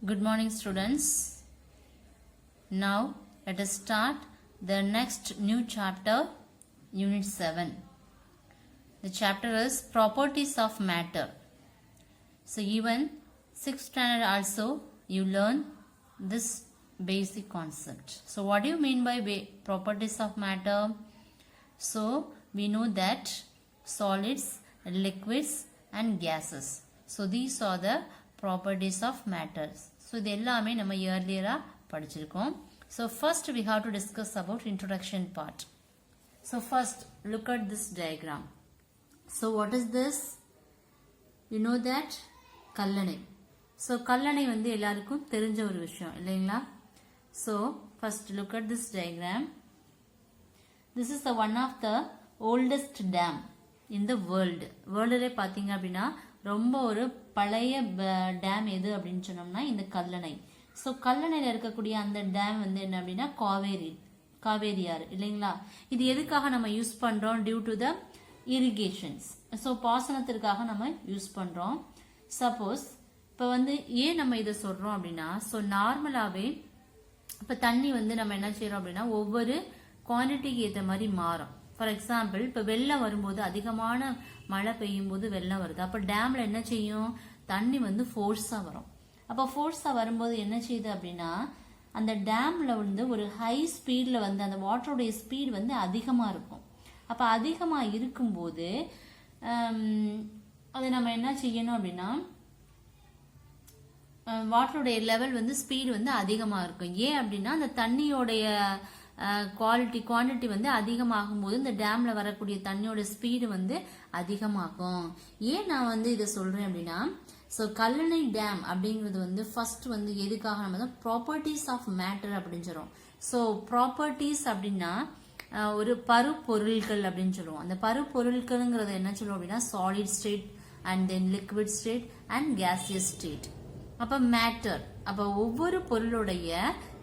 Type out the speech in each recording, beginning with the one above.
Good morning, students. Now let us start the next new chapter, Unit 7. The chapter is Properties of Matter. So even 6th standard also you learn this basic concept. So what do you mean by properties of matter? So we know that solids, liquids and gases. So these are the properties of matters. So இது எல்லாமே நம்ம earlier படிச்சிருக்கோம். So first we have to discuss about introduction part. So first look at this diagram. So what is this? You know that Kallanai. So Kallanai வந்து எல்லாருக்கும் தெரிஞ்ச ஒரு விஷயம் இல்லைங்களா? So first look at this diagram. This is the one of the oldest dam in the world. வேர்ல்டுல பாத்தீங்க அப்படின்னா ரொம்ப ஒரு பழைய டேம் எது அப்படின்னு சொன்னோம்னா இந்த கல்லணை. ஸோ கல்லணையில் இருக்கக்கூடிய அந்த டேம் வந்து என்ன அப்படின்னா காவேரி ஆறு இல்லைங்களா? இது எதுக்காக நம்ம யூஸ் பண்றோம்? Due to the irrigations. So பாசனத்திற்காக நம்ம யூஸ் பண்றோம். சப்போஸ் இப்போ வந்து ஏன் நம்ம இதை சொல்றோம் அப்படின்னா, ஸோ நார்மலாவே இப்போ தண்ணி வந்து நம்ம என்ன செய்யறோம் அப்படின்னா ஒவ்வொரு குவான்டிட்டிக்கு ஏற்ற மாதிரி மாறும். ஃபார் எக்ஸாம்பிள் இப்போ வெள்ளம் வரும்போது அதிகமான மழை பெய்யும் போது வெள்ளம் வருது. அப்போ டேம்ல என்ன செய்யும்? தண்ணி வந்து ஃபோர்ஸா வரும். அப்போ ஃபோர்ஸா வரும்போது என்ன செய்யுது அப்படின்னா அந்த டேம்ல வந்து ஒரு ஹை ஸ்பீட்ல வந்து அந்த வாட்டருடைய ஸ்பீட் வந்து அதிகமா இருக்கும். அப்போ அதிகமா இருக்கும்போது அதை நம்ம என்ன செய்யணும் அப்படின்னா வாட்டருடைய லெவல் வந்து ஸ்பீடு வந்து அதிகமா இருக்கும். ஏன் அப்படின்னா அந்த தண்ணியோடைய குவான்டிட்டி வந்து அதிகமாகும் போது இந்த டேம்ல வரக்கூடிய தண்ணியோட ஸ்பீடு வந்து அதிகமாகும். ஏன் நான் வந்து இதை சொல்றேன் அப்படின்னா, ஸோ கல்லணை டேம் அப்படிங்கிறது வந்து ஃபர்ஸ்ட் வந்து எதுக்காக நம்ம ப்ராப்பர்ட்டிஸ் ஆஃப் மேட்டர் அப்படின்னு சொல்றோம். ஸோ ப்ராப்பர்ட்டிஸ் அப்படின்னா ஒரு பருப்பொருள்கள் அப்படின்னு சொல்லுவோம். அந்த பருப்பொருட்கள்ங்கிறது என்ன சொல்லுவோம் அப்படின்னா solid state and then liquid state and gaseous state. அப்ப மேட்டர், அப்ப ஒவ்வொரு பொருளுடைய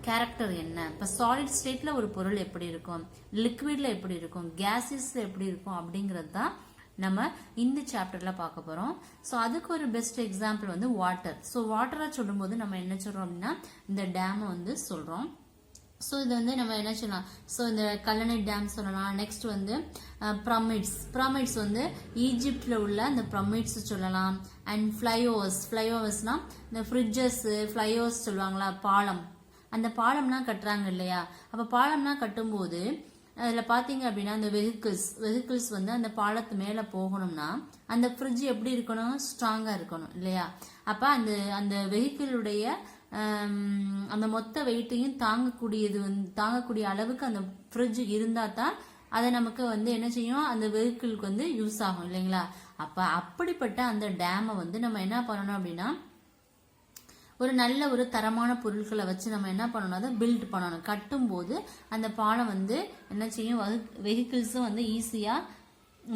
கேரக்டர் என்ன? இப்ப சாலிட் ஸ்டேட்ல ஒரு பொருள் எப்படி இருக்கும், லிக்விட்ல எப்படி இருக்கும், கேசஸ்ல எப்படி இருக்கும் அப்படிங்கறது தான் நம்ம இந்த சாப்டர்ல பார்க்க போறோம். ஸோ அதுக்கு ஒரு பெஸ்ட் எக்ஸாம்பிள் வந்து வாட்டர். ஸோ வாட்டரா சொல்லும் போது நம்ம என்ன சொல்றோம் அப்படின்னா இந்த டேம் வந்து சொல்றோம். ஸோ இது வந்து நம்ம என்ன சொல்லலாம், ஸோ இந்த கல்லணை டேம் சொல்லலாம். நெக்ஸ்ட் வந்து பிரமிட்ஸ் வந்து ஈஜிப்ட்ல உள்ள அந்த பிரமிட்ஸ் சொல்லலாம். அண்ட் ஃபிளைஓவர்ஸ்னா இந்த ஃப்ரிட்ஜஸ், ஃபிளைஓவர்ஸ் சொல்லுவாங்களா, பாலம், அந்த பாலம்லாம் கட்டுறாங்க இல்லையா? அப்ப பாலம்லாம் கட்டும்போது அதுல பாத்தீங்க அப்படின்னா அந்த வெஹிக்கிள்ஸ் வந்து அந்த பாலத்து மேல போகணும்னா அந்த ஃப்ரிட்ஜ் எப்படி இருக்கணும்? ஸ்ட்ராங்கா இருக்கணும் இல்லையா? அப்ப அந்த வெஹிக்கிளுடைய அந்த மொத்த வெயிட்டையும் தாங்கக்கூடிய அளவுக்கு அந்த ஃப்ரிட்ஜ் இருந்தா தான் அதை நமக்கு வந்து என்ன செய்யும்? அந்த வெஹிக்கிளுக்கு வந்து யூஸ் ஆகும் இல்லைங்களா? அப்ப அப்படிப்பட்ட அந்த டேமை வந்து நம்ம என்ன பண்ணணும் அப்படின்னா ஒரு நல்ல ஒரு தரமான பொருட்களை வச்சு நம்ம என்ன பண்ணணும்? அதை பில்ட் பண்ணணும். கட்டும் போது அந்த பாலம் வந்து என்ன செய்யும்? வெஹிக்கிள்ஸும் வந்து ஈஸியா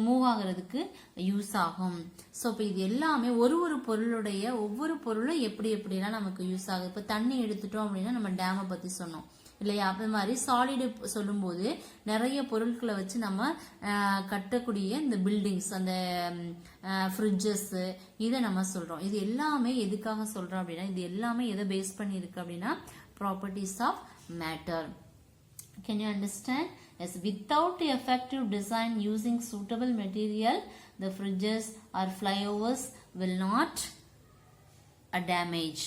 மூவ் ஆகுறதுக்கு யூஸ் ஆகும். ஸோ இப்போ இது எல்லாமே ஒரு பொருளுடைய ஒவ்வொரு பொருளும் எப்படிலாம் நமக்கு யூஸ் ஆகுது. இப்போ தண்ணி எடுத்துட்டோம் அப்படின்னா நம்ம டேமை பத்தி சொன்னோம் இல்லையா? அது மாதிரி சாலிடு சொல்லும் போது நிறைய பொருட்களை வச்சு நம்ம கட்டக்கூடிய இந்த பில்டிங்ஸ், அந்த ஃப்ரிட்ஜஸ், இதை நம்ம சொல்றோம். இது எல்லாமே எதுக்காக சொல்றோம் அப்படின்னா இது எல்லாமே எதை பேஸ் பண்ணி இருக்கு அப்படின்னா properties of matter. Can you understand? Yes, without effective design using suitable material, the fridges or flyovers will not damage.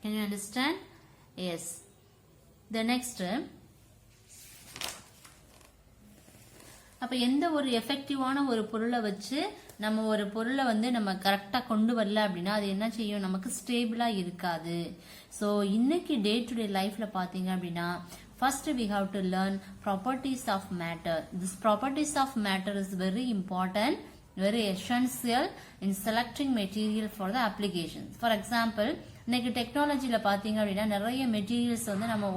Can you understand? Yes. The next, அப்ப எந்த ஒரு எஃபெக்டிவான ஒரு பொருளை வச்சு நம்ம ஒரு பொருளை வந்து நம்ம கரெக்டா கொண்டு வரல அப்படின்னா அது என்ன செய்யும்? நமக்கு ஸ்டேபிளா இருக்காது. ஸோ இன்னைக்கு டே டு டே லைஃப்ல பாத்தீங்க அப்படின்னா first we have to learn properties of matter. This properties of matter is very important, very essential in selecting material for the application. For example, இன்னைக்கு டெக்னாலஜில பாத்தீங்க அப்படின்னா நிறைய மெட்டீரியல்ஸ் வந்து நம்ம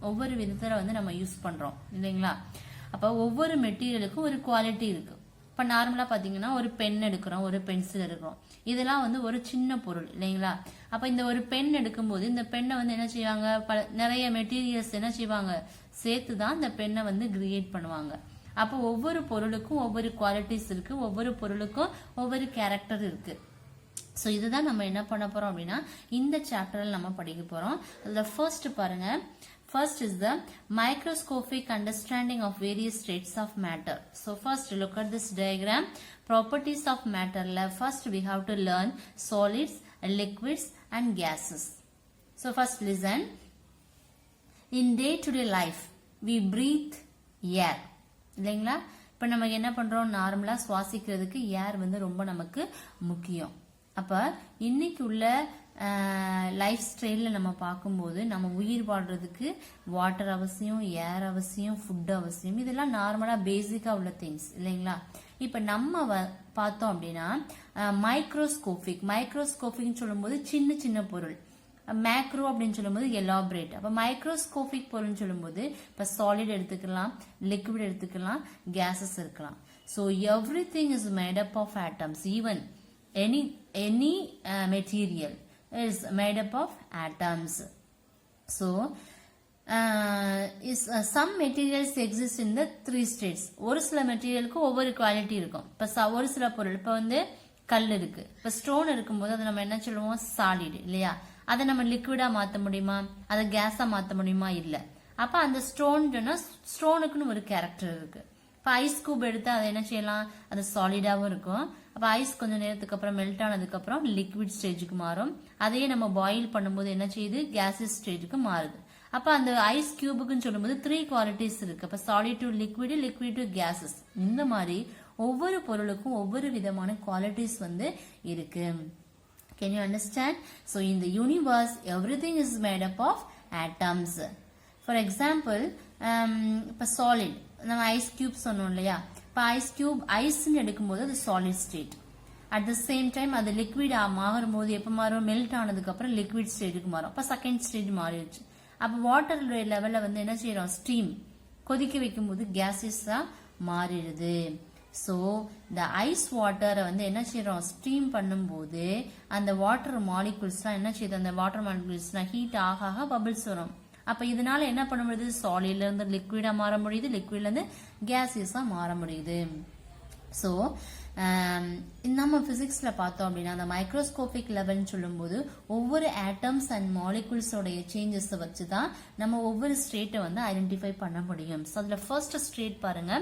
ஒவ்வொரு விதத்துல வந்து நம்ம யூஸ் பண்றோம் இல்லைங்களா? அப்ப ஒவ்வொரு மெட்டீரியலுக்கும் ஒரு குவாலிட்டி இருக்கு. இப்ப நார்மலா பாத்தீங்கன்னா ஒரு பென் எடுக்கிறோம், ஒரு பென்சில் எடுக்கிறோம், இதெல்லாம் வந்து ஒரு சின்ன பொருள் இல்லைங்களா? அப்ப இந்த ஒரு பென் எடுக்கும்போது இந்த பெண்ணை வந்து என்ன செய்வாங்க? நிறைய மெட்டீரியல்ஸ் என்ன செய்வாங்க? சேர்த்துதான் இந்த பெண்ணை வந்து கிரியேட் பண்ணுவாங்க. அப்போ ஒவ்வொரு பொருளுக்கும் ஒவ்வொரு குவாலிட்டிஸ் இருக்கு, ஒவ்வொரு பொருளுக்கும் ஒவ்வொரு கேரக்டர் இருக்கு. ஸோ இதுதான் நம்ம என்ன பண்ண போறோம் அப்படின்னா இந்த சாப்டர்ல நம்ம படிக்க போறோம். அதுல ஃபர்ஸ்ட் பாருங்க, first is the microscopic understanding of various states of matter. So first look at this diagram. Properties of matter. First we have to learn solids, liquids and gases. So first listen. In day-to-day life we breathe air. இல்லைங்களா? இப்போ நம்ம என்ன பண்றோம், நார்மலா சுவாசிக்கிறதுக்கு ஏர் வந்து ரொம்ப நமக்கு முக்கியம். அப்ப இன்னைக்கு உள்ள லைஃப் ஸ்டைலில் நம்ம பார்க்கும்போது நம்ம உயிர் வாழ்றதுக்கு வாட்டர் அவசியம், ஏர் அவசியம், ஃபுட் அவசியம். இதெல்லாம் நார்மலாக பேசிக்காக உள்ள திங்ஸ் இல்லைங்களா. இப்போ நம்ம பார்த்தோம் அப்படின்னா மைக்ரோஸ்கோபிக்னு சொல்லும்போது சின்ன சின்ன பொருள், மேக்ரோ அப்படின்னு சொல்லும்போது எலாபரேட். அப்போ மைக்ரோஸ்கோபிக் பொருள்னு சொல்லும்போது இப்போ சாலிட் எடுத்துக்கலாம், லிக்விட் எடுத்துக்கலாம், கேசஸ் இருக்கலாம். So everything is made up of atoms. Even any material is made up of atoms. So some materials exist in the three states. ஒரு சில மெட்டீரியலுக்கு ஒவ்வொரு குவாலிட்டி இருக்கும். இப்போ ஒரு சில பொருள், இப்போ வந்து கல் இருக்கு, இப்போ ஸ்டோன் இருக்கும்போது அதை நம்ம என்ன சொல்லுவோம், சாலிட் இல்லையா. அதை நம்ம லிக்விடா மாற்ற முடியுமா, அதை கேஸா மாற்ற முடியுமா, இல்லை. அப்போ அந்த ஸ்டோனுக்குன்னு ஒரு கேரக்டர் இருக்கு. இப்போ ஐஸ் கியூப் எடுத்து அதை என்ன செய்யலாம், அது சாலிடாகவும் இருக்கும். அப்போ ஐஸ் கொஞ்சம் நேரத்துக்கு அப்புறம் மெல்ட் ஆனதுக்கு அப்புறம் லிக்விட் ஸ்டேஜுக்கு மாறும். அதையே நம்ம பாயில் பண்ணும்போது என்ன செய்யுது, கேஸஸ் ஸ்டேஜுக்கு மாறுது. அப்போ அந்த ஐஸ் கியூபுக்குன்னு சொல்லும்போது 3 குவாலிட்டிஸ் இருக்கு. அப்போ solid to liquid, liquid to gases. இந்த மாதிரி ஒவ்வொரு பொருளுக்கும் ஒவ்வொரு விதமான குவாலிட்டிஸ் வந்து இருக்கு. Can you understand? So in the universe everything is made up of atoms. For example, இப்போ சாலிட் நம்ம ஐஸ் கியூப் சொன்னோம் இல்லையா. இப்போ ஐஸ் கியூப் ஐஸ்ன்னு எடுக்கும்போது அது solid state. At the same time அது லிக்விட் மாறும்போது எப்போ மாறும், மெல்ட் ஆனதுக்கு அப்புறம் லிக்விட் ஸ்டேட்டுக்கு மாறும். அப்போ செகண்ட் ஸ்டேஜ் மாறிடுச்சு. அப்போ வாட்டர் லெவலில் வந்து என்ன செய்யறோம், ஸ்டீம் கொதிக்க வைக்கும்போது கேஸஸா மாறிடுது. ஸோ இந்த ஐஸ் வாட்டரை வந்து என்ன செய்யறோம், ஸ்டீம் பண்ணும்போது அந்த வாட்டர் மாலிகுல்ஸ்லாம் என்ன செய்யுது, அந்த வாட்டர் மாலிகுல்ஸ்லாம் ஹீட் ஆக பபிள்ஸ் வரும். அப்ப இதனால என்ன பண்ண முடியுது, சாலிட்ல இருந்து லிக்விடா மாற முடியுது, லிக்விட்ல இருந்து கேஸஸா மாற முடியுது. ஸோ நம்ம பிசிக்ஸ்ல பார்த்தோம் அப்படின்னா அந்த மைக்ரோஸ்கோபிக் லெவல்னு சொல்லும்போது ஒவ்வொரு ஆட்டம்ஸ் அண்ட் மாலிகுல்ஸோடைய சேஞ்சஸ் வச்சு தான் நம்ம ஒவ்வொரு ஸ்டேட்டை வந்து ஐடென்டிஃபை பண்ண முடியும். ஸோ அதில் ஃபர்ஸ்ட் ஸ்டேட் பாருங்க,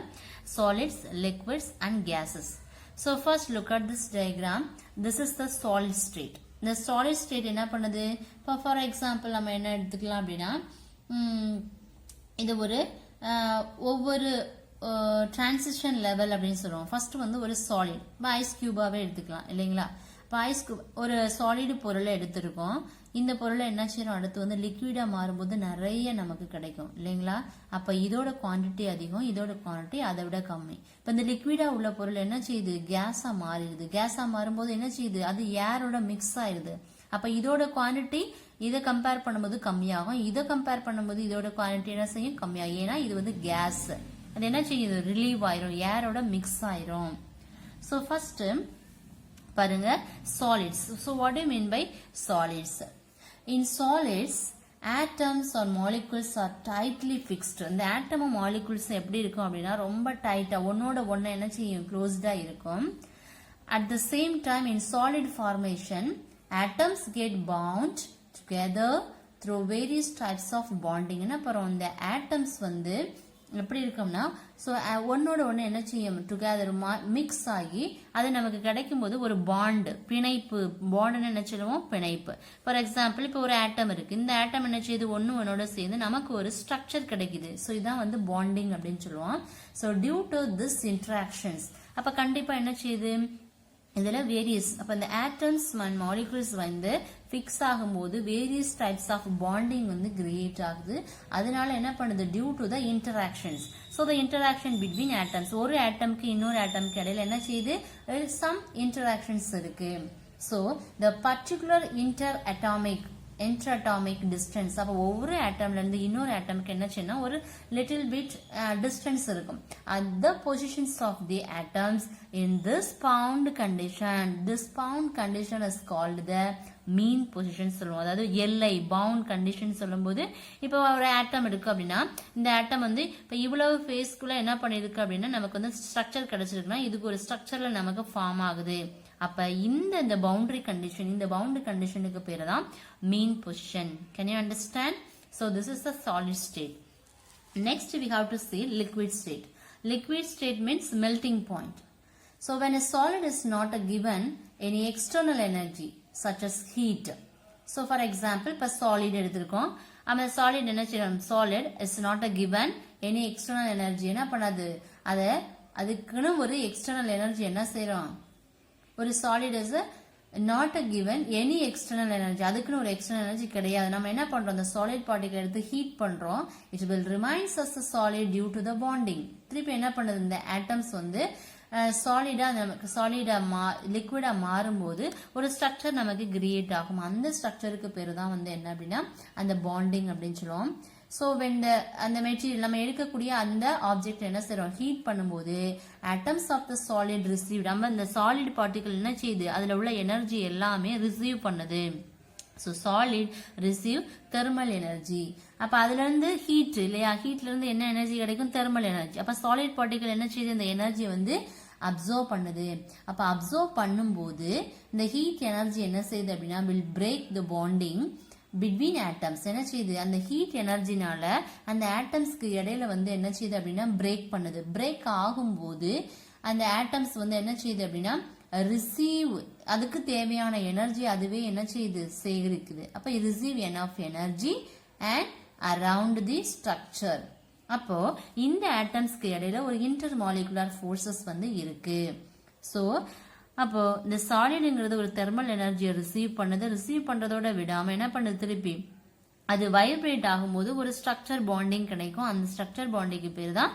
solids, liquids and cases. So first look at this diagram. This is the solid state. இந்த சாலிட் ஸ்டேட் என்ன பண்ணுது, இப்போ ஃபார் எக்ஸாம்பிள் நம்ம என்ன எடுத்துக்கலாம் அப்படின்னா, இது ஒரு ஒவ்வொரு டிரான்சிஷன் லெவல் அப்படின்னு சொல்லுவோம். ஃபர்ஸ்ட் வந்து ஒரு சாலிட், இப்போ ஐஸ் கியூபாவே எடுத்துக்கலாம் இல்லைங்களா. இப்போ ஐஸ் கியூப் ஒரு சாலிடு பொருளை எடுத்திருக்கோம். இந்த பொருளை என்ன செய்யறோம், அடுத்து வந்து லிக்விடா மாறும்போது நிறைய நமக்கு கிடைக்கும் இல்லைங்களா. அப்ப இதோட குவான்டிட்டி அதிகம், இதோட குவான்டிட்டி அதை விட கம்மி. இப்ப இந்த லிக்விடா உள்ள பொருள் என்ன செய்யுது, கேஸா மாறிடுது. கேஸா மாறும்போது என்ன செய்யுது, அது ஏரோட மிக்ஸ் ஆயிடுது. அப்ப இதோட குவான்டிட்டி இதை கம்பேர் பண்ணும்போது கம்மியாகும், இதை கம்பேர் பண்ணும்போது இதோட குவான்டிட்டி என்ன செய்யும், கம்மியாகும். ஏன்னா இது வந்து கேஸ், அது என்ன செய்யுது, ரிலீவ் ஆயிரும், ஏரோட மிக்ஸ் ஆயிரும். ஸோ ஃபர்ஸ்ட் பாருங்க solids. So what do you mean by solids? In solids, atoms or molecules are tightly fixed. இந்த atom molecules எப்படி இருக்கும் அப்படின்னா ரொம்ப டைட்டா ஒன்னோட ஒன்னு என்ன செய்யும், க்ளோஸ்டா இருக்கும். At the same time, in solid formation, atoms get bound together through various types of bonding. அப்புறம் இந்த atoms வந்து எப்படி இருக்கும்னா, ஸோ ஒன்னோட ஒன்று என்ன செய்யும், டுகெதர் மிக்ஸ் ஆகி அது நமக்கு கிடைக்கும் போது ஒரு பாண்டு, பிணைப்பு. பாண்டுன்னு என்ன சொல்லுவோம், பிணைப்பு. ஃபார் எக்ஸாம்பிள் இப்போ ஒரு ஆட்டம் இருக்கு, இந்த ஆட்டம் என்ன செய்யுது, ஒன்று ஒன்னோட சேர்ந்து நமக்கு ஒரு ஸ்ட்ரக்சர் கிடைக்குது. ஸோ இதான் வந்து பாண்டிங் அப்படின்னு சொல்லுவோம். So due to this interactions அப்போ கண்டிப்பாக என்ன செய்யுது, இதுல வேரியஸ், அப்ப இந்த ஆட்டம்ஸ் அண்ட் மாலிகுல்ஸ் வந்து ஃபிக்ஸ் ஆகும்போது வேரியஸ் டைப்ஸ் ஆஃப் பாண்டிங் வந்து கிரியேட் ஆகுது. அதனால என்ன பண்ணுது, due to the interactions. So the interaction between atoms, ஒரு ஆட்டம்க்கு இன்னொரு ஆட்டம்க்கு இடையில என்ன செய்யுது, சம் இன்டராக்ஷன்ஸ் இருக்கு. So the particular interatomic distance, அப்போ ஒவ்வொரு ஆட்டம்ல இருந்து இன்னொரு ஆட்டம்க்கு என்ன செய்யணும், ஒரு லிட்டில் பிட் டிஸ்டன்ஸ் இருக்கும். the positions of the atoms in this bound condition is called the mean position சொல்லுவோம். அதாவது எல்லை பவுண்ட் கண்டிஷன் சொல்லும்போது, இப்போ ஒரு ஆட்டம் இருக்கு அப்படின்னா இந்த ஆட்டம் வந்து இப்போ இவ்வளவு ஃபேஸ்க்குள்ள என்ன பண்ணிருக்கு அப்படின்னா நமக்கு வந்து ஸ்ட்ரக்சர் கிடைச்சிருக்குன்னா இதுக்கு ஒரு ஸ்ட்ரக்சர்ல நமக்கு ஃபார்ம் ஆகுது அப்ப இந்த பவுண்டரி கண்டிஷன், இந்த பவுண்டரி கண்டிஷனுக்கு பேரு தான் mean position. Can you understand? So this is the solid state. Next we have to see liquid state. Liquid state means melting point. So when a solid is not given any external energy such as heat. So for example, இப்ப solid எடுத்திருக்கோம். அந்த solid என்ன செய்யணும்? Solid is not a given any external energy. என்ன பண்ணாது? அதுக்குன்னு ஒரு external energy என்ன செய்யறோம்? ஒரு solid is not a given any external energy. அதுக்குன்னு ஒரு external energy கிடையாது. நம்ம என்ன பண்றோம்? அந்த solid particle எடுத்து heat பண்றோம். It will remains as a solid due to the bonding. திருப்பி என்ன பண்ணுது? இந்த atoms வந்து லிக்விடா மாறும்போது ஒரு ஸ்ட்ரக்சர் நமக்கு கிரியேட் ஆகும். அந்த ஸ்ட்ரக்சருக்கு பேரு தான் வந்து என்ன அப்படின்னா அந்த பாண்டிங் அப்படின்னு சொல்லுவோம். ஸோ அந்த மெட்டீரியல் நம்ம எடுக்கக்கூடிய அந்த ஆப்ஜெக்ட் என்ன செய்யறோம்? ஹீட் பண்ணும்போது atoms of the solid receive, நம்ம இந்த சாலிட் பார்ட்டிகல் என்ன செய்யுது? அதுல உள்ள எனர்ஜி எல்லாமே ரிசீவ் பண்ணுது. So solid receive thermal energy. அப்ப அதுல இருந்து ஹீட் இல்லையா? ஹீட்ல இருந்து என்ன எனர்ஜி கிடைக்கும்? Thermal energy. அப்ப சாலிட் பார்ட்டிகல் என்ன செய்யுது? இந்த எனர்ஜி வந்து அப்சர்வ் பண்ணுது. அப்ப அப்சர்வ் பண்ணும்போது இந்த ஹீட் எனர்ஜி என்ன செய்யுது அப்படின்னா will break the bonding between atoms. என்ன செய்யுது? அந்த ஹீட் எனர்ஜினால அந்த ஆட்டம்ஸ்க்கு இடையில வந்து என்ன செய்யுது அப்படின்னா பிரேக் பண்ணுது. பிரேக் ஆகும்போது அந்த ஆட்டம்ஸ் வந்து என்ன செய்யுது அப்படின்னா ரிசீவ், அதுக்கு தேவையான எனர்ஜி அதுவே என்ன செய்யுது? சேகரிக்குது. அப்ப receive enough energy and around the structure. அப்போ இந்த ஆட்டம்ஸ்க்கு இடையில ஒரு இன்டர் மாலிகுலர் ஃபோர்ஸஸ் வந்து இருக்கு. ஸோ அப்போ இந்த சாலிடுங்கிறது ஒரு தெர்மல் எனர்ஜியை ரிசீவ் பண்ணுது. ரிசீவ் பண்றதோட விடாம என்ன பண்ணுது? திருப்பி அது வைப்ரேட் ஆகும்போது ஒரு ஸ்ட்ரக்சர் பாண்டிங் கிடைக்கும். அந்த ஸ்ட்ரக்சர் பாண்டிங்க்கு பேர் தான்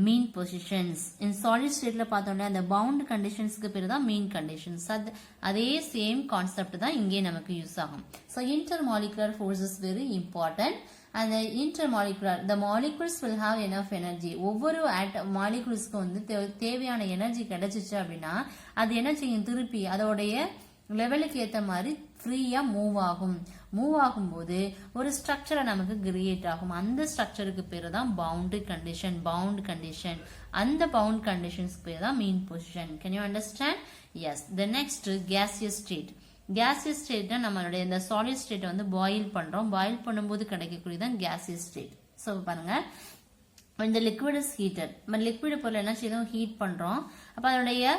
மீன் பொசிஷன்ஸ். இன் சாலிட் ஸ்டேட்ல பார்த்தோம்னா அந்த பவுண்ட் கண்டிஷன்ஸ்க்கு பேர் தான் மீன் கண்டிஷன்ஸ். அதே சேம் கான்செப்ட் தான் இங்கே நமக்கு யூஸ் ஆகும். So inter molecular forces very important. அந்த intermolecular the molecules will have enough energy. ஒவ்வொரு மாலிகுல்ஸ்க்கு வந்து தேவையான எனர்ஜி கிடைச்சிச்சு அப்படின்னா அது என்ன செய்யும்? திருப்பி அதோடைய லெவலுக்கு ஏற்ற மாதிரி ஃப்ரீயா மூவ் ஆகும். மூவ் ஆகும்போது ஒரு ஸ்ட்ரக்சரை நமக்கு கிரியேட் ஆகும். அந்த ஸ்ட்ரக்சருக்கு பேரு தான் பவுண்டரி கண்டிஷன், பவுண்ட் கண்டிஷன். அந்த பவுண்ட் கண்டிஷன்ஸ்க்கு பேர் தான் mean position. Can you understand? Yes. The next gaseous state. Gaseous ஸ்டேட்னா நம்மளுடைய இந்த சாலிட் ஸ்டேட் வந்து பாயில் பண்றோம். பாயில் பண்ணும்போது கிடைக்கக்கூடியதான் கேசியஸ் ஸ்டேட். ஸோ பாருங்க, இந்த லிக்விட் இஸ் ஹீட்டட். நம்ம லிக்விட் பொருள் என்ன செய்யணும்? ஹீட் பண்றோம். அப்ப அதனுடைய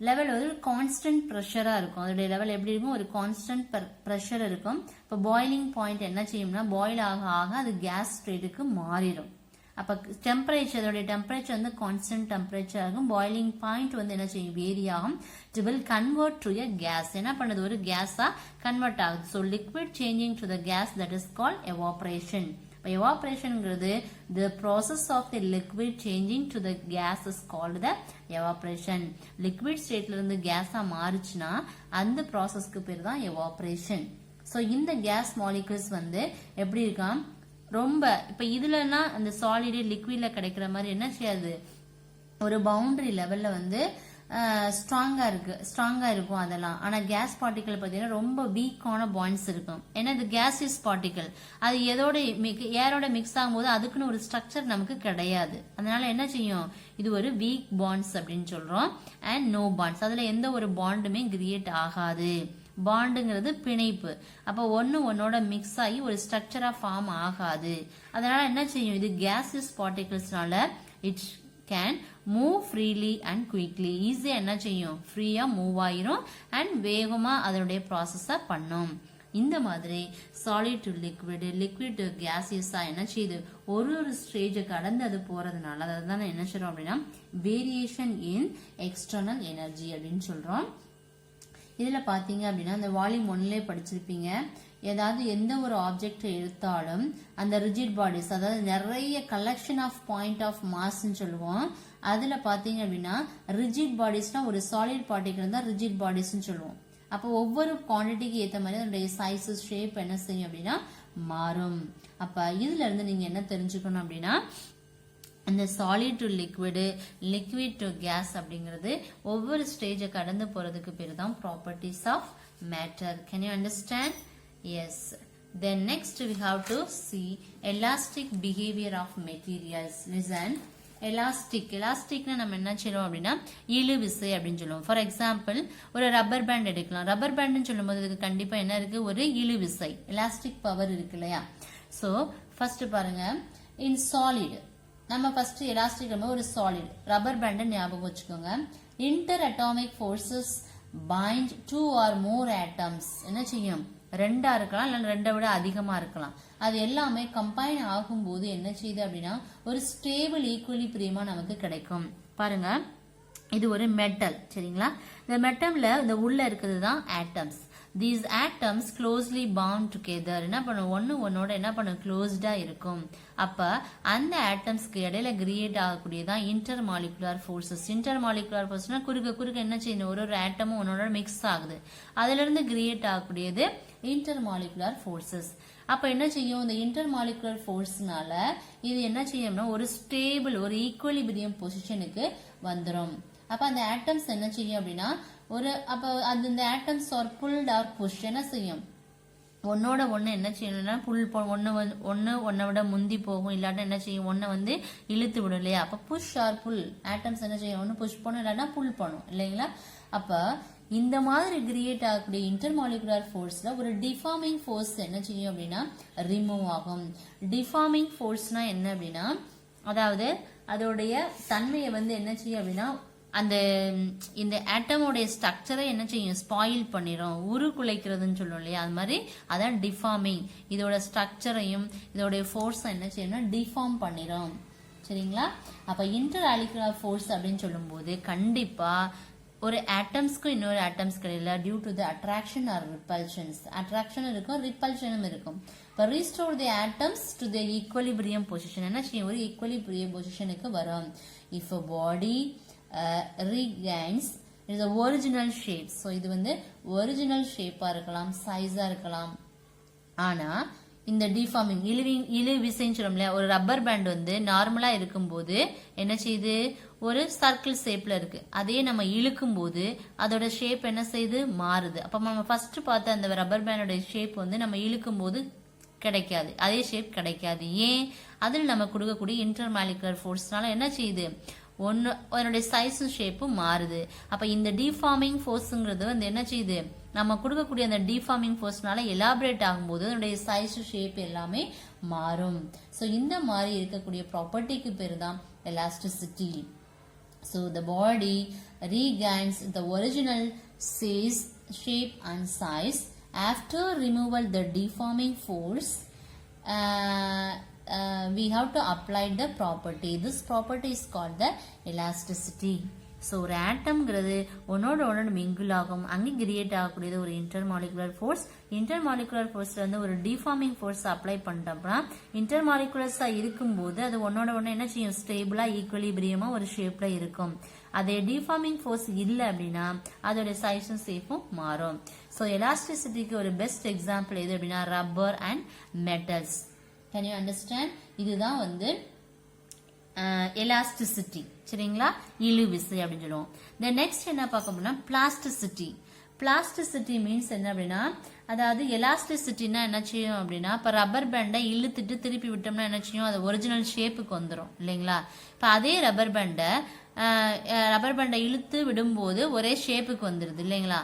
லெவல் வந்து கான்ஸ்டன்ட் ப்ரெஷரா இருக்கும். அதோடைய லெவல் எப்படி இருக்கும்? ஒரு கான்ஸ்டன்ட் ப்ரெஷர் இருக்கும். இப்போ பாயிலிங் பாயிண்ட் என்ன செய்யும்னா பாயில் ஆக ஆக அது கேஸ் ஸ்டேட்டுக்கு மாறிடும். அப்ப டெம்பரேச்சர், அதோடைய டெம்பரேச்சர் வந்து கான்ஸ்டன்ட் டெம்பரேச்சர் ஆகும். பாயிலிங் பாயிண்ட் வந்து என்ன செய்யும்? வேரி ஆகும். It will convert to a gas. என்ன பண்ணுது? ஒரு கேஸா கன்வெர்ட் ஆகுது. So liquid changing to the gas, that is called evaporation. இப்போ எவாபரேஷன்ங்கிறது the process of the liquid changing to the gas is called the evaporation. Liquid ஸ்டேட்ல இருந்து கேஸா மாறுச்சுன்னா அந்த ப்ராசஸ்க்கு பேர் தான் எவாபரேஷன். ஸோ இந்த கேஸ் மாலிகுல்ஸ் வந்து எப்படி இருக்காம்? ரொம்ப இப்ப இதுலன்னா அந்த சாலிட் லிக்விட்ல கிடைக்கிற மாதிரி என்ன செய்யாது? ஒரு பவுண்டரி லெவல்ல வந்து ஸ்ட்ராங்கா இருக்கும் அதெல்லாம். ஆனா கேஸ் பார்ட்டிகல் பாத்தீங்கன்னா ரொம்ப வீக்கான பாண்ட்ஸ் இருக்கும். ஏன்னா இது கேசியஸ் பார்ட்டிகல், அது ஏரோட மிக்ஸ் ஆகும்போது அதுக்குன்னு ஒரு ஸ்ட்ரக்சர் நமக்கு கிடையாது. அதனால என்ன செய்யும்? இது ஒரு வீக் பாண்ட்ஸ் அப்படின்னு சொல்றோம். அண்ட் நோ பாண்ட்ஸ், அதுல எந்த ஒரு பாண்டுமே கிரியேட் ஆகாது. பாண்டுங்கிறது பிணைப்பு. அப்ப ஒன்னோட மிக்ஸ் ஆகி ஒரு ஸ்ட்ரக்சரா ஃபார்ம் ஆகாது. அதனால என்ன செய்யும்? இது கேசியஸ் பார்ட்டிகல்ஸ்னால it can move freely and quickly. ஈஸியா என்ன செய்யும்? ஃப்ரீயா மூவ் ஆயிரும் அண்ட் வேகமா அதனுடைய ப்ராசஸ பண்ணும். இந்த மாதிரி solid to liquid, liquid to கேசியஸா என்ன செய்யுது? ஒரு ஸ்டேஜை கடந்து அது போறதுனால அதான் என்ன சொல்றோம் அப்படின்னா வேரியேஷன் இன் எக்ஸ்டர்னல் எனர்ஜி அப்படின்னு சொல்றோம். இதுல பாத்தீங்க அப்படின்னா இந்த வால்யூம் 1லே படிச்சிருப்பீங்க. ஏதாவது எந்த ஒரு ஆப்ஜெக்ட் எடுத்தாலும் அந்த ரிஜிட் பாடிஸ், அதாவது நிறைய கலெக்ஷன் ஆஃப் பாயிண்ட் ஆஃப் மாஸ்ன்னு சொல்லுவோம். அதுல பாத்தீங்க அப்படின்னா ரிஜிட் பாடிஸ்னா ஒரு சாலிட் பார்ட்டிகல் தான் ரிஜிட் பாடிஸ்ன்னு சொல்லுவோம். அப்போ ஒவ்வொரு குவான்டிட்டிக்கு ஏற்ற மாதிரி அதனுடைய சைஸஸ் ஷேப் என்ன செய்யும் அப்படின்னா மாறும். அப்ப இதுல இருந்து நீங்க என்ன தெரிஞ்சுக்கணும் அப்படின்னா இந்த solid to liquid, liquid to gas அப்படிங்கிறது ஒவ்வொரு ஸ்டேஜை கடந்து போறதுக்கு பேர் தான் properties of matter. Can you understand? Yes. Then next we have to see elastic behavior of materials. Listen. எலாஸ்டிக்னா நம்ம என்ன சொல்லுவோம் அப்படின்னா இழு விசை அப்படின்னு சொல்லுவோம். ஃபார் எக்ஸாம்பிள் ஒரு ரப்பர் பேண்ட் எடுக்கலாம். ரப்பர் பேண்ட்னு சொல்லும்போது இதுக்கு கண்டிப்பா என்ன இருக்கு, ஒரு இழு விசை, எலாஸ்டிக் பவர் இருக்கு இல்லையா. ஸோ ஃபர்ஸ்ட் பாருங்க, இன் சாலிட் நம்ம ஃபர்ஸ்ட் எலாஸ்டிக் ஒரு சாலிட் ரப்பர் பேண்ட் ஞாபகம் வச்சுக்கோங்க. Interatomic forces bind 2 or more atoms என்ன செய்யும், 2 இருக்கலாம் இல்ல 2 விட அதிகமா இருக்கலாம். அது எல்லாமே கம்பைன் ஆகும்போது என்ன செய்யுது அப்படின்னா ஒரு ஸ்டேபிள் ஈக்குவலிபிரியமா நமக்கு கிடைக்கும். பாருங்க, இது ஒரு மெட்டல் சரிங்களா. இந்த மெட்டல்ல இந்த உள்ள இருக்கிறது தான் atoms. These atoms closely bound together என்ன பண்ணும், ஒன்னோட என்ன பண்ணும், க்ளோஸ்டா இருக்கும். அப்ப அந்த ஆட்டம்ஸ்க்கு இடையில கிரியேட் ஆகக்கூடியதான் intermolecular forces. Intermolecular ஃபோர்ஸ்னா குறுக்க என்ன செய்யணும், ஒரு ஆட்டமும் ஒன்னோட மிக்ஸ் ஆகுது, அதுல இருந்து கிரியேட் ஆகக்கூடியது இன்டர் மாலிகுலர் ஃபோர்ஸஸ். அப்ப என்ன செய்யும், இந்த இன்டர் மாலிகுலர் ஃபோர்ஸ்னால இது என்ன செய்யும்னா ஒரு ஸ்டேபிள், ஒரு ஈக்குவலிபிரியம் பொசிஷனுக்கு வந்துடும். அப்ப அந்த ஆட்டம்ஸ் என்ன செய்யும் அப்படின்னா அப்ப அந்த atoms are pulled or push என்ன செய்யும், ஒன்னோட ஒண்ணு என்ன செய்யணும்னா ஒன்னை விட முந்தி போகும், இல்லாட்டா என்ன செய்யும், ஒன்னை இழுத்து விடும் இல்லையா. அப்ப புஷ் ஆர் புல், ஆட்டம்ஸ் என்ன செய்யும், ஒன்னு புஷ் பண்ணும் இல்லாட்டா புல் பண்ணும் இல்லைங்களா. அப்ப இந்த மாதிரி கிரியேட் ஆகக்கூடிய இன்டர்மாலிகுலர் ஃபோர்ஸ்ல ஒரு டிஃபார்மிங் ஃபோர்ஸ் என்ன செய்யும் அப்படின்னா ரிமூவ் ஆகும். டிஃபார்மிங் ஃபோர்ஸ்னா என்ன அப்படின்னா, அதாவது அதோடைய தன்மையை என்ன செய்யும் அப்படின்னா இந்த ஆட்டமோடைய ஸ்ட்ரக்சரை என்ன செய்யும், ஸ்பாயில் பண்ணிரும், உருக்குலைக்கிறதுன்னு சொல்லுவோம் இல்லையா. அது மாதிரி அதான் டிஃபார்மிங். இதோட ஸ்ட்ரக்சரையும் இதோடைய ஃபோர்ஸை என்ன செய்யணும்னா டிஃபார்ம் பண்ணிரும் சரிங்களா. அப்ப இன்டர் ஆலிகுலர் ஃபோர்ஸ் அப்படின்னு சொல்லும் போது கண்டிப்பா ஒரு ஆட்டம்ஸ்க்கும் இன்னொரு ஆட்டம்ஸ் கிடையில due to the attraction or repulsions. Attraction இருக்கும், ரிப்பல்ஷனும் இருக்கும். இப்போ restore the atoms to the equilibrium position என்ன செய்யும், ஒரு ஈக்குவலிபிரியம் பொசிஷனுக்கு வரும். If a body regains is a original shape. so இது ஒரிஜினல் ஷேப்பா இருக்கலாம், சைஸா இருக்கலாம். ஆனா இந்த டிஃபார்மிங் இழு விசைன்னு சொல்லும் இல்லையா, ஒரு ரப்பர் பேண்ட் நார்மலா இருக்கும்போது என்ன செய்யுது, ஒரு சர்க்கிள் ஷேப்ல இருக்கு. அதே நம்ம இழுக்கும் போது அதோட ஷேப் என்ன செய்யுது, மாறுது. அப்ப நம்ம ஃபர்ஸ்ட் பார்த்த அந்த ரப்பர் பேண்டோட ஷேப் நம்ம இழுக்கும் போது கிடைக்காது, அதே ஷேப் கிடைக்காது. ஏன், அதில் நம்ம கொடுக்கக்கூடிய இன்டர்மாலிகுலர் ஃபோர்ஸ்னால என்ன செய்யுது, அதனுடைய சைஸும் ஷேப்பும் மாறுது. அப்ப இந்த டிஃபார்மிங் ஃபோர்ஸ்ங்கிறது என்ன செய்யுது, நம்ம கொடுக்கக்கூடிய அந்த டிஃபார்மிங் ஃபோர்ஸ்னால எலாபரேட் ஆகும்போது அதனுடைய சைஸ் ஷேப் எல்லாமே மாறும். ஸோ இந்த மாதிரி இருக்கக்கூடிய ப்ராப்பர்ட்டிக்கு பேர் தான் elasticity. So the body regains the original size, shape and size after removal the deforming force. We have to apply the property. This property is called the elasticity. So ஒரு ஆட்டம்ங்கிறது ஒன்னோட mingle ஆகும், அங்கே create ஆகக்கூடியது ஒரு intermolecular force. Intermolecular ஃபோர்ஸ்ல ஒரு deforming force apply பண்ணிட்டோம்னா இன்டர்மாலிகுலர்ஸா இருக்கும்போது அது ஒன்னோட என்ன செய்யும், ஸ்டேபிளா ஈக்குவலிபிரியமா ஒரு ஷேப்ல இருக்கும். அதே டிஃபார்மிங் ஃபோர்ஸ் இல்லை அப்படின்னா அதோட சைஸும் ஷேப்பும் மாறும். ஸோ எலாஸ்டிசிட்டிக்கு ஒரு பெஸ்ட் எக்ஸாம்பிள் எது அப்படின்னா rubber and metals. Can you understand? இதுதான் எலாஸ்டிசிட்டி சரிங்களா, இழு விசை அப்படின்னு சொல்லுவோம். தென் நெக்ஸ்ட் என்ன பார்க்க போனா பிளாஸ்டிசிட்டி. பிளாஸ்டிசிட்டி மீன்ஸ் என்ன அப்படின்னா, அதாவது எலாஸ்டிசிட்டினா என்ன செய்யும் அப்படின்னா, இப்போ ரப்பர் பேண்டை இழுத்துட்டு திருப்பி விட்டோம்னா என்ன செய்யும், அது ஒரிஜினல் ஷேப்புக்கு வந்துடும் இல்லைங்களா. இப்போ அதே ரப்பர் பேண்டை இழுத்து விடும்போது ஒரே ஷேப்புக்கு வந்துடுது இல்லைங்களா.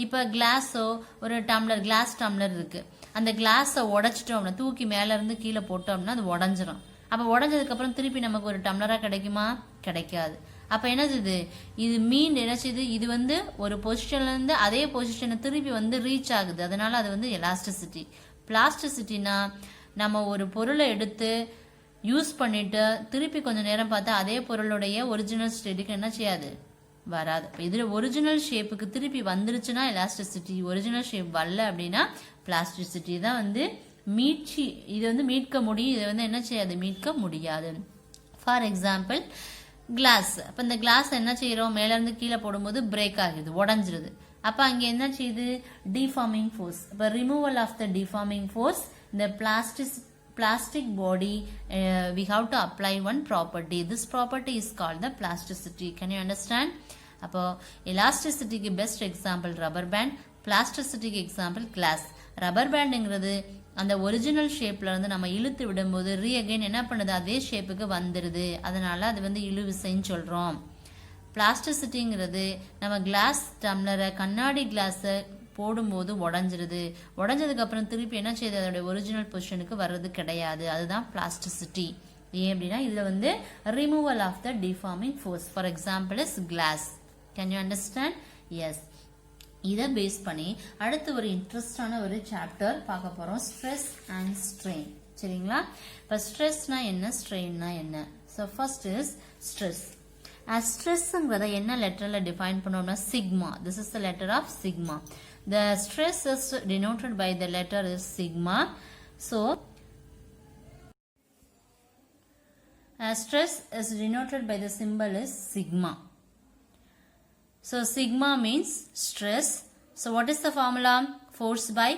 இப்போ கிளாஸோ ஒரு கிளாஸ் டம்ளர் இருக்கு, அந்த கிளாஸை உடைச்சிட்டோம்னா தூக்கி மேல இருந்து கீழே போட்டோம்னா அது உடஞ்சிரும். அப்ப உடஞ்சதுக்கு அப்புறம் திருப்பி நமக்கு ஒரு டம்ளரா கிடைக்குமா, கிடைக்காது. அப்ப என்னது இது என்ன செய்யுது, இது ஒரு பொசிஷன்ல இருந்து அதே பொசிஷனை திருப்பி ரீச் ஆகுது. அதனால அது எலாஸ்டிசிட்டி. பிளாஸ்டிசிட்டினா நம்ம ஒரு பொருளை எடுத்து யூஸ் பண்ணிட்டு திருப்பி கொஞ்சம் நேரம் பார்த்தா அதே பொருளுடைய ஒரிஜினல் ஸ்டேட்டுக்கு என்ன செய்யாது, வராது. இதுல ஒரிஜினல் ஷேப்புக்கு திருப்பி வந்துருச்சுன்னா எலாஸ்டிசிட்டி, ஒரிஜினல் ஷேப் வரல அப்படின்னா பிளாஸ்டிசிட்டி தான் மீட்சி. இது மீட்க முடியும், இது என்ன செய்யாது, மீட்க முடியாது. For example glass. அப்ப இந்த கிளாஸ் என்ன செய்யறோம், மேல இருந்து கீழே போடும்போது பிரேக் ஆகுது, உடஞ்சிருது. அப்ப அங்க என்ன செய்யுது, டிஃபார்மிங் ஃபோர்ஸ். இப்ப removal of the deforming force, இந்த plastic body we have to apply one property. This property is called the plasticity. Can you understand? அப்போ எலாஸ்டிசிட்டிக்கு பெஸ்ட் எக்ஸாம்பிள் ரப்பர் பேண்ட், பிளாஸ்டிசிட்டிக்கு எக்ஸாம்பிள் கிளாஸ். ரப்பர் பேண்டுங்கிறது அந்த original ஷேப்ல இருந்து நம்ம இழுத்து விடும்போது ரீஅகைன் என்ன பண்ணுது, அதே ஷேப்புக்கு வந்துடுது. அதனால அது வந்து இழுவிசைன்னு சொல்றோம். பிளாஸ்டிசிட்டிங்கிறது நம்ம கிளாஸ் டம்ளரை, கண்ணாடி கிளாஸை போடும்போது உடஞ்சிருது. உடஞ்சதுக்கு அப்புறம் திருப்பி என்ன செய்யுது, அதோட ஒரிஜினல் பொசிஷனுக்கு வர்றது கிடையாது. அதுதான் பிளாஸ்டிசிட்டி. ஏன் அப்படின்னா இதுல வந்து removal of the deforming force. For example is glass. Can you understand? Yes. இதை பேஸ் பண்ணி அடுத்து ஒரு இன்ட்ரெஸ்டான ஒரு சாப்டர் பார்க்க போறோம், ஸ்ட்ரெஸ் அண்ட் ஸ்ட்ரெயின். சரிங்களா? இப்போ ஸ்ட்ரெஸ்னா என்ன, ஸ்ட்ரெயின்னா என்ன? So first is stress. ஸ்ட்ரெஸ்ங்கிறத என்ன லெட்டர்ல டிஃபைன் பண்ணோம்னா sigma. This is the letter of sigma. The stress is denoted by the letter is sigma. So stress is denoted by the symbol is sigma. So sigma means stress. So what is the formula? Force by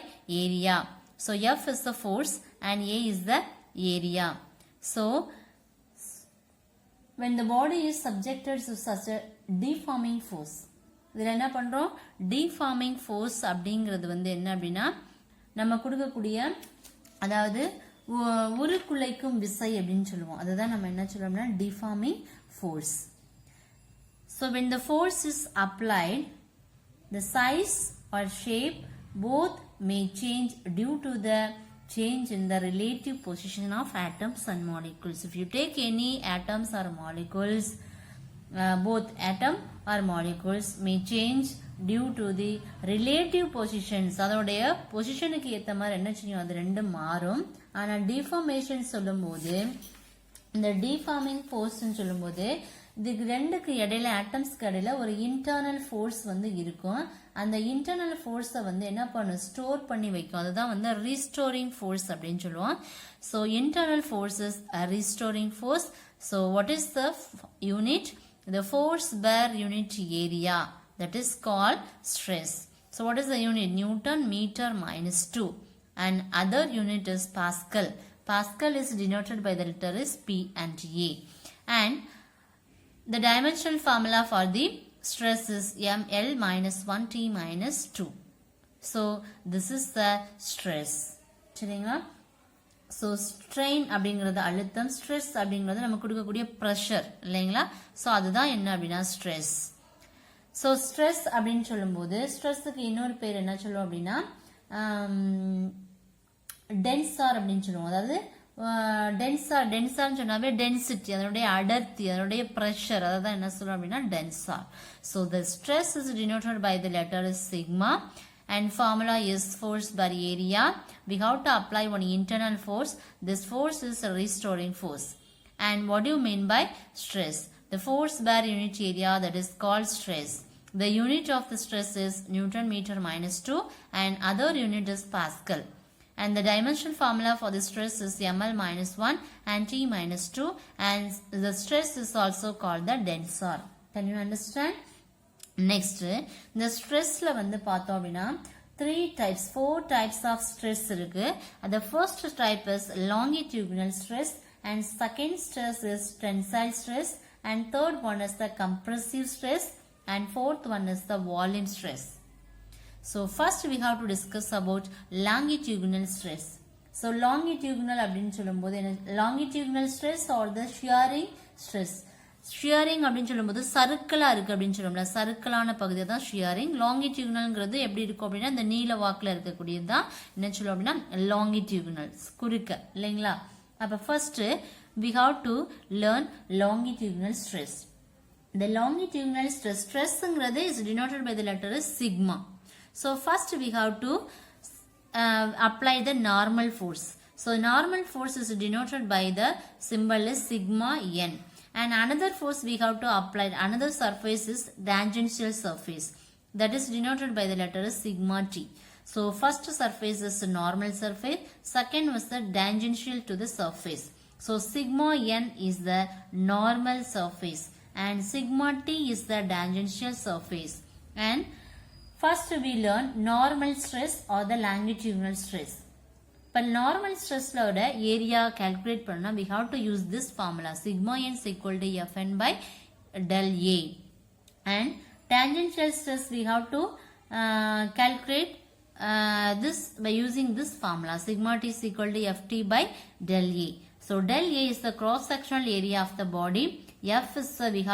area. So F is the force and A is the area. So when the body is subjected to such a deforming force, இதில் என்ன பண்ணுறோம், deforming force அப்படிங்கிறது வந்து என்ன அப்படின்னா நம்ம கொடுக்கக்கூடிய, அதாவது உருக்குலைக்கும் விசை அப்படின்னு சொல்லுவோம். அதுதான் நம்ம என்ன சொல்லுவோம்னா deforming force. So when the force is applied, the size or shape both may change due to the change in the relative position of atoms and molecules. If you take any atoms or molecules, both atom or molecules may change due to the relative positions. அதோடைய பொசிஷனுக்கு ஏற்ற மாதிரி என்ன செய்யும், அது ரெண்டும் மாறும். ஆனால் டிஃபார்மேஷன் சொல்லும்போது, இந்த டிஃபார்மிங் ஃபோர்ஸ்ன்னு சொல்லும்போது இதுக்கு ரெண்டுக்கு இடையில, ஆட்டம்ஸ்க்கு இடையில ஒரு இன்டர்னல் ஃபோர்ஸ் வந்து இருக்கும். அந்த இன்டர்னல் ஃபோர்ஸை வந்து என்ன பண்ணும், ஸ்டோர் பண்ணி வைக்கும். அதுதான் வந்து ரீஸ்டோரிங் ஃபோர்ஸ் அப்படின்னு சொல்லுவோம். So internal force is restoring force. So what is the unit? The force per unit area, that is called stress. So what is the unit? Newton meter minus 2, and other unit is Pascal. Pascal is denoted by the letter is P and A. And the dimensional formula for the stress is ml minus 1t minus 2. So this is the stress. சரிங்களா? So strain அப்படிங்கிறது அழுத்தம், stress அப்படிங்கிறது நம்ம கொடுக்கக்கூடிய pressure இல்லைங்களா? So அதுதான் என்ன அப்படின்னா ஸ்ட்ரெஸ். ஸோ ஸ்ட்ரெஸ் அப்படின்னு சொல்லும்போது ஸ்ட்ரெஸ்ஸுக்கு இன்னொரு பேர் என்ன சொல்லுவோம் அப்படின்னா டென்சார் அப்படின்னு சொல்லுவோம். அதாவது டென்சார்னு சொன்னாவே டென்சிட்டி, அதனுடைய அடர்த்தி, அதனுடைய ப்ரெஷர், அதை தான் என்ன சொல்லுவோம் அப்படின்னா tensor. So the stress is denoted by the letter is sigma. And formula is force by area. We have to apply one internal force. This force is a restoring force. And what do you mean by stress? The force per unit area, that is called stress. The unit of the stress is Newton meter minus 2 and other unit is Pascal. And the dimensional formula for the stress is ml minus 1 and t minus 2, and the stress is also called the tensor. Can you understand? Next இந்த ஸ்ட்ரெஸ்ல வந்து பார்த்தோம் அப்படின்னா 4 types of stress இருக்கு. The first type is longitudinal stress, and second stress is tensile stress, and third one is the compressive stress, and fourth one is the volume stress. So first we have to discuss about longitudinal stress. So longitudinal அப்படின்னு சொல்லும்போது longitudinal stress or the shearing stress. Shearing அப்படின்னு சொல்லும்போது சர்க்கிளா இருக்கு அப்படின்னு சொல்லுவோம்ல, சர்க்கிளான பகுதியை தான் shearing. லாங்கிடியூனல்ங்கிறது எப்படி இருக்கும் அப்படின்னா இந்த நீல வாக்குல இருக்கக்கூடியது தான் என்ன சொல்லுவோம் அப்படின்னா லாங்கிடியூனல், குறுக்க இல்லைங்களா? அப்ப first we have to learn longitudinal stress. The longitudinal stressங்கிறது is denoted by the letter is sigma. So first we have to apply the normal force. So normal force is denoted by the symbol is sigma n. And another force we have to apply, another surface is tangential surface, that is denoted by the letter is sigma t. So first surface is normal surface, second was the tangential to the surface. So sigma n is the normal surface and sigma t is the tangential surface. And first we learn normal stress or the longitudinal stress. இப்போ normal ஸ்ட்ரெஸ்லோட area calculate பண்ணா we have to use this formula sigma n is equal to Fn by del A. And tangential stress we have to calculate this by using this formula. Sigma T is equal to Ft by del A. So del A is the cross-sectional area of the body. F is the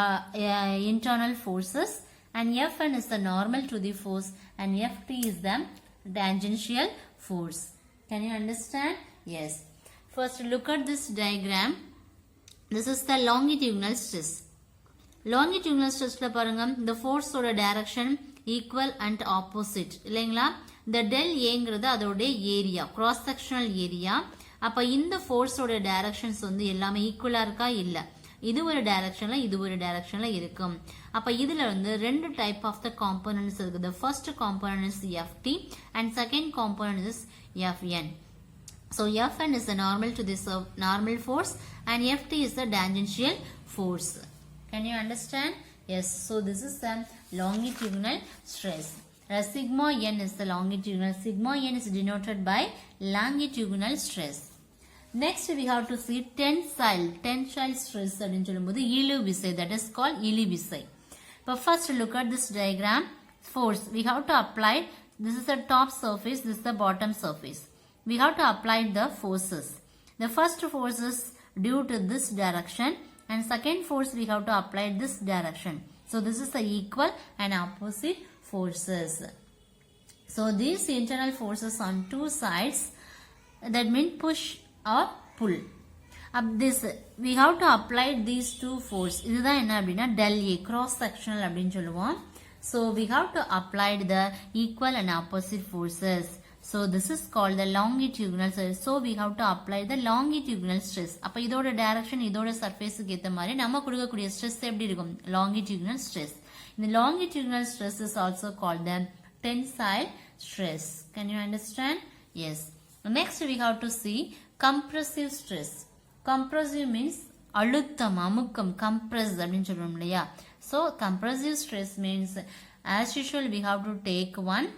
internal forces, and Fn is the normal to the force, and Ft is the tangential force. Can you understand? Yes. First, look at this diagram. This is the longitudinal stress. Longitudinal stress la parunga, the force oda direction equal and opposite இல்லைங்களா? இந்த del Aங்கிறது அதோட area, cross sectional area. அப்ப இந்த force ஓட directions வந்து எல்லாமே ஈக்குவலா இருக்கா? இல்ல. இது ஒரு directionல, இது ஒரு directionல இருக்கும். அப்ப இதுல வந்து ரெண்டு type of the components இருக்கு. The first component is Ft and second component is Fn. So Fn is the normal to this normal force and Ft is the tangential force. Can you understand? Yes. So this is the longitudinal stress. Sigma n is the longitudinal. Sigma n is denoted by longitudinal stress. Next we have to see tensile stress அப்படினு சொல்லும்போது இழு விசை, that is called இழு விசை. But first look at this diagram. Force we have to apply. This is the top surface, this is the bottom surface. We have to apply the forces. The first force is due to this direction, and second force we have to apply this direction. So this is the equal and opposite forces. So these internal forces on two sides, that mean push or pull. Up this we have to apply these two force. இதுதான் என்ன அப்படின்னா del A, cross sectional அப்படின்னு சொல்லுவோம். So we have to apply the equal and opposite forces. So this is called the longitudinal stress. So we have to apply the longitudinal stress. அப்ப இதோட direction இதோட surfaceக்கு ஏத்த மாதிரி நம்ம கொடுக்கக்கூடிய stress எப்படி இருக்கும்? Longitudinal stress. The longitudinal stress is also called the tensile stress. Can you understand? Yes. Next we have to see compressive stress. Compressive means அழுத்தம், அமுக்கம், compress அப்படின்னு சொல்றோம் இல்லையா? So compressive stress means as usual we have to take one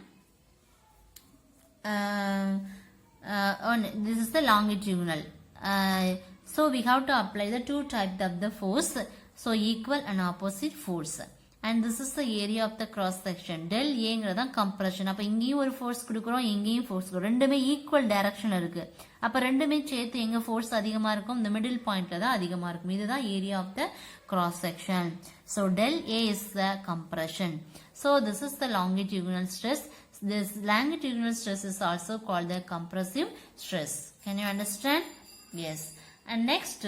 this is the longitudinal. So we have to apply the two types of the force. So equal and opposite force. And this is the area of the cross section. Del Aங்கிறது தான் compression. அப்ப இங்கேயும் ஒரு force கொடுக்கிறோம், இங்கேயும் force கொடுக்கிறோம். ரெண்டுமே equal direction இருக்கு. அப்ப ரெண்டுமே சேர்த்து எங்க force அதிகமா இருக்கும்? இந்த middle pointல தான் அதிகமா இருக்கும். இதுதான் area of the cross section. So del A is the compression. So this is the longitudinal stress. This longitudinal stress is also called the compressive stress. Can you understand? Yes. And next,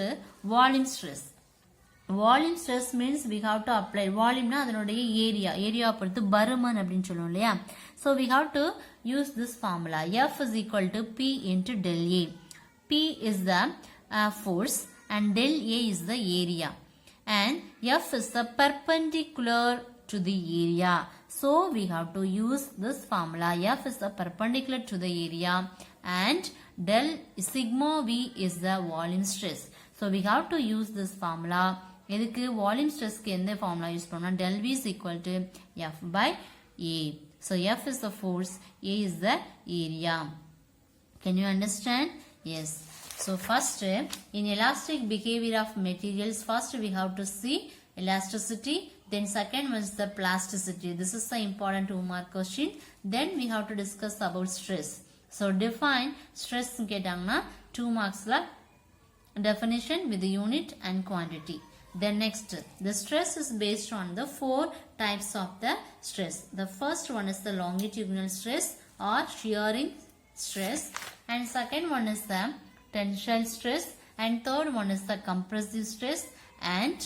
volume stress. Volume stress means we have to apply volume na அதனுடைய area பொறுத்து பருமன் அப்படினு சொல்லுவோம் இல்லையா? So we have to use this formula. F is equal to P into del A. P is the force and del A is the area. And F is the perpendicular to the area. So we have to use this formula. F is the perpendicular to the area and del sigma V is the volume stress. So we have to use this formula. எதுக்கு volume stressக்கு எந்த formula use பண்ணோம்னா del V is equal to F by A. So F is the force, A is the area. Can you understand? Yes. So first, in elastic behavior of materials, first we have to see elasticity. Then second one is the plasticity. This is the important 2-mark question. Then we have to discuss about stress. So define stress கேட்டாங்கன்னா 2 marksல definition with the unit and quantity. Then next, the stress is based on the 4 types of the stress. The first one is the longitudinal stress or shearing stress, and second one is the tensile stress, and third one is the compressive stress, and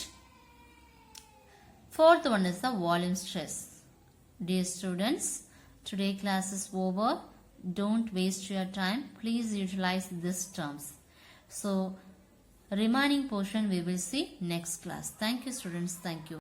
fourth one is the volume stress. Dear students, today class is over. Don't waste your time. Please utilize these terms. So remaining portion we will see next class. Thank you students. Thank you.